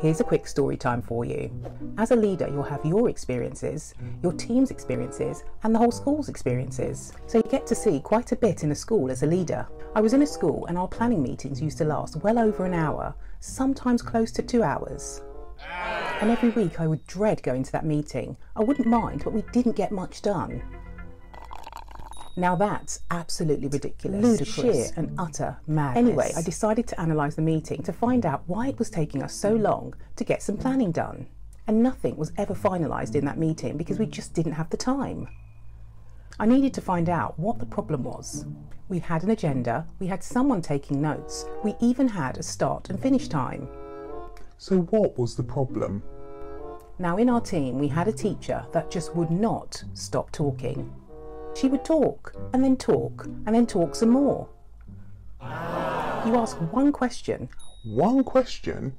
Here's a quick story time for you. As a leader, you'll have your experiences, your team's experiences, and the whole school's experiences. So you get to see quite a bit in a school as a leader. I was in a school and our planning meetings used to last well over an hour, sometimes close to 2 hours. And every week I would dread going to that meeting. I wouldn't mind, but we didn't get much done. Now that's absolutely ridiculous, ludicrous, sheer and utter madness. Anyway, I decided to analyse the meeting to find out why it was taking us so long to get some planning done. And nothing was ever finalised in that meeting because we just didn't have the time. I needed to find out what the problem was. We had an agenda, we had someone taking notes, we even had a start and finish time. So what was the problem? Now in our team we had a teacher that just would not stop talking. She would talk and then talk and then talk some more. You ask one question. One question?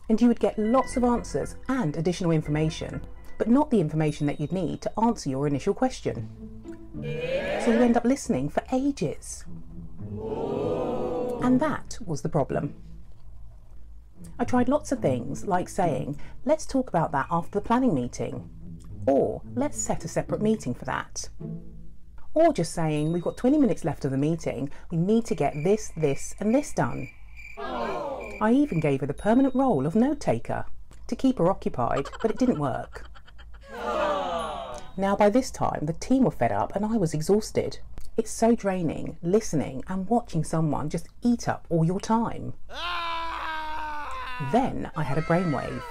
And you would get lots of answers and additional information, but not the information that you'd need to answer your initial question. So you end up listening for ages. And that was the problem. I tried lots of things, like saying, let's talk about that after the planning meeting, or let's set a separate meeting for that. Or just saying, we've got 20 minutes left of the meeting, we need to get this, this and this done. I even gave her the permanent role of note taker to keep her occupied, but it didn't work. Now by this time the team were fed up and I was exhausted. It's so draining listening and watching someone just eat up all your time. Then I had a brainwave.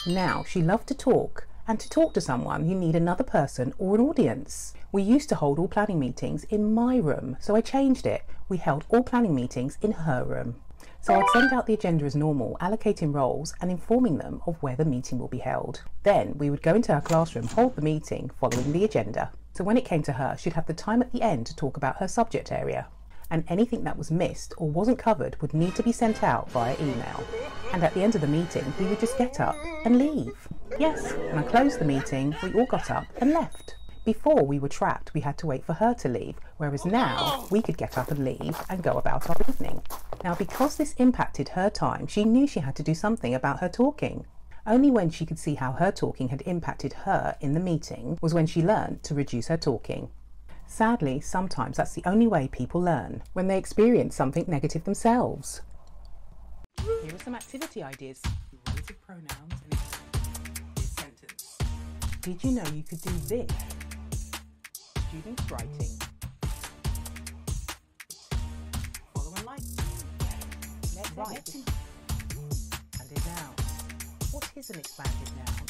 Now she loved to talk, and to talk to someone you need another person or an audience. We used to hold all planning meetings in my room, so I changed it. We held all planning meetings in her room. So I'd send out the agenda as normal, allocating roles and informing them of where the meeting will be held. Then we would go into her classroom, hold the meeting following the agenda. So when it came to her, she'd have the time at the end to talk about her subject area. And anything that was missed or wasn't covered would need to be sent out via email. And at the end of the meeting, we would just get up and leave. Yes, when I closed the meeting, we all got up and left. Before we were trapped, we had to wait for her to leave, whereas now we could get up and leave and go about our evening. Now because this impacted her time, she knew she had to do something about her talking. Only when she could see how her talking had impacted her in the meeting was when she learned to reduce her talking. Sadly, sometimes that's the only way people learn, when they experience something negative themselves. Here are some activity ideas. Relative pronouns and this sentence. Did you know you could do this? Students writing. Follow and like. Let's write. And a noun. What is an expanded noun?